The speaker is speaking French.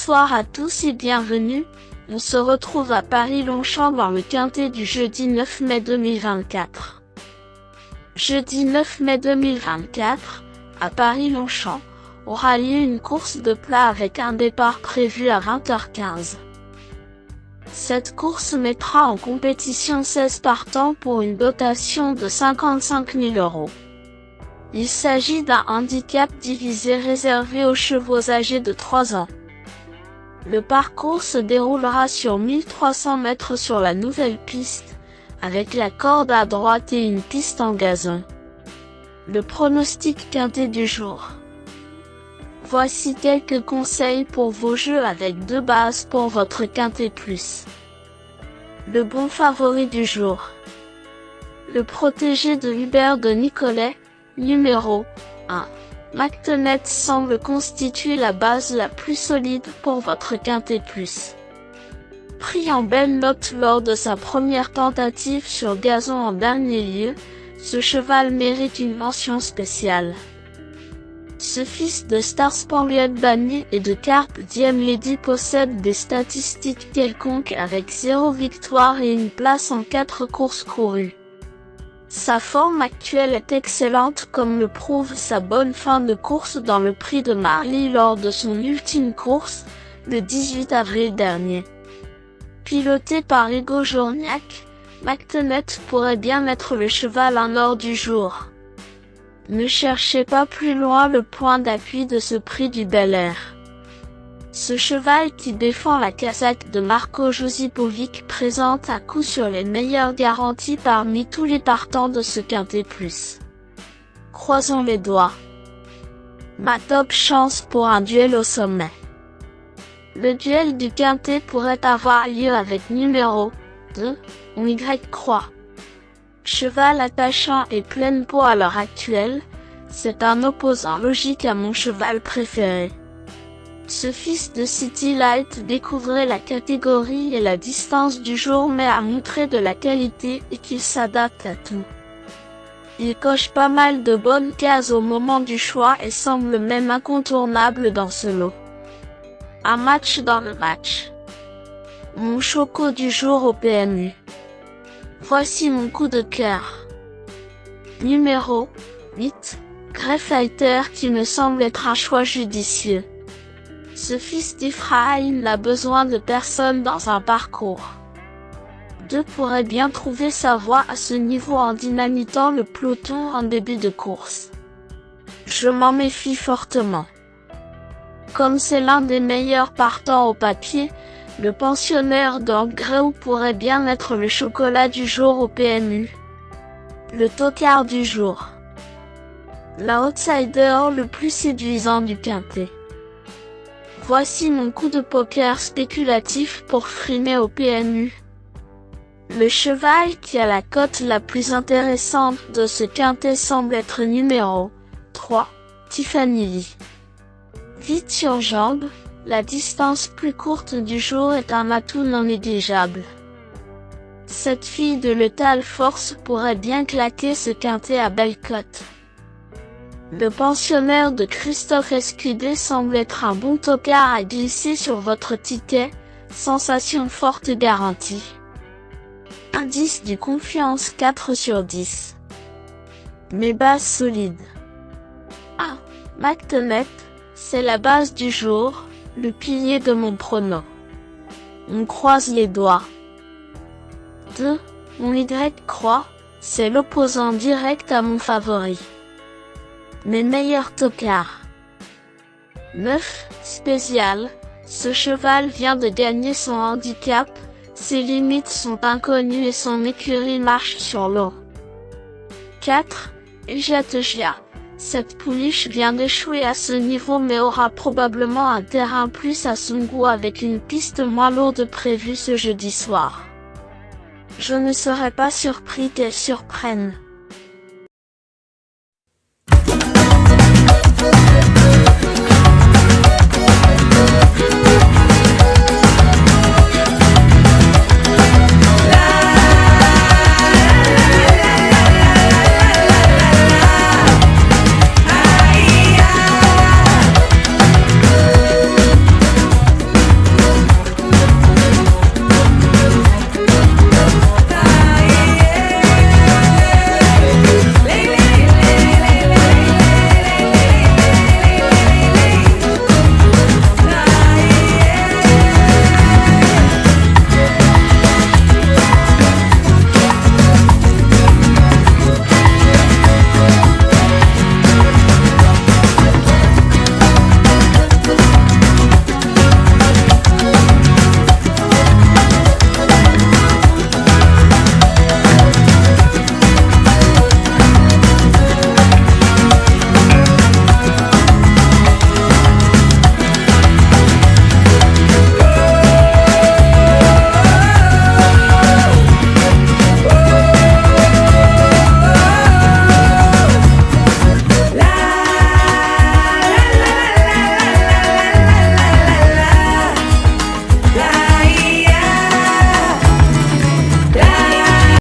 Bonsoir à tous et bienvenue, on se retrouve à Paris-Longchamp dans le quintet du jeudi 9 mai 2024. Jeudi 9 mai 2024, à Paris-Longchamp, aura lieu une course de plat avec un départ prévu à 20h15. Cette course mettra en compétition 16 partants pour une dotation de 55 000 €. Il s'agit d'un handicap divisé réservé aux chevaux âgés de 3 ans. Le parcours se déroulera sur 1300 mètres sur la nouvelle piste, avec la corde à droite et une piste en gazon. Le pronostic quintet du jour. Voici quelques conseils pour vos jeux avec 2 bases pour votre quintet plus. Le bon favori du jour. Le protégé de Hubert de Nicolet, numéro 1. McTenette semble constituer la base la plus solide pour votre quintet plus. Pris en belle note lors de sa première tentative sur gazon en dernier lieu, ce cheval mérite une mention spéciale. Ce fils de Star Spangled Banny et de Carpe Diem Lady possède des statistiques quelconques avec 0 victoire et une place en 4 courses courues. Sa forme actuelle est excellente comme le prouve sa bonne fin de course dans le prix de Marly lors de son ultime course, le 18 avril dernier. Piloté par Hugo Journiac, McTenette pourrait bien être le cheval en or du jour. Ne cherchez pas plus loin le point d'appui de ce prix du Bel Air. Ce cheval qui défend la casaque de Marco Josipovic présente à coup sûr les meilleures garanties parmi tous les partants de ce quintet plus. Croisons les doigts. Ma top chance pour un duel au sommet. Le duel du quintet pourrait avoir lieu avec numéro 2, Y Croix. Cheval attachant et pleine peau à l'heure actuelle, c'est un opposant logique à mon cheval préféré. Ce fils de City Light découvrait la catégorie et la distance du jour mais a montré de la qualité et qu'il s'adapte à tout. Il coche pas mal de bonnes cases au moment du choix et semble même incontournable dans ce lot. Un match dans le match. Mon choco du jour au PMU. Voici mon coup de cœur. Numéro 8, Greyfighter qui me semble être un choix judicieux. Ce fils d'Ephraim n'a besoin de personne dans un parcours. 2 pourrait bien trouver sa voie à ce niveau en dynamitant le peloton en début de course. Je m'en méfie fortement. Comme c'est l'un des meilleurs partants au papier, le pensionnaire d'Angreau pourrait bien être le chocolat du jour au PMU. Le tocard du jour. L'outsider le plus séduisant du quintet. Voici mon coup de poker spéculatif pour frimer au PMU. Le cheval qui a la cote la plus intéressante de ce quintet semble être numéro 3, Tiffany Lee. Vite sur jambe, la distance plus courte du jour est un atout non négligeable. Cette fille de Lethal Force pourrait bien claquer ce quintet à belle cote. Le pensionnaire de Christophe Escudé semble être un bon tocard à glisser sur votre ticket, sensation forte garantie. Indice du confiance 4 sur 10. Mes bases solides. 1. McTenette, c'est la base du jour, le pilier de mon prono. On croise les doigts. 2. Mon Y Croix, c'est l'opposant direct à mon favori. Mes meilleurs tocards. 9. Spécial, ce cheval vient de gagner son handicap, ses limites sont inconnues et son écurie marche sur l'eau. 4. Ejatejia, cette pouliche vient d'échouer à ce niveau mais aura probablement un terrain plus à son goût avec une piste moins lourde prévue ce jeudi soir. Je ne serais pas surpris qu'elle surprenne.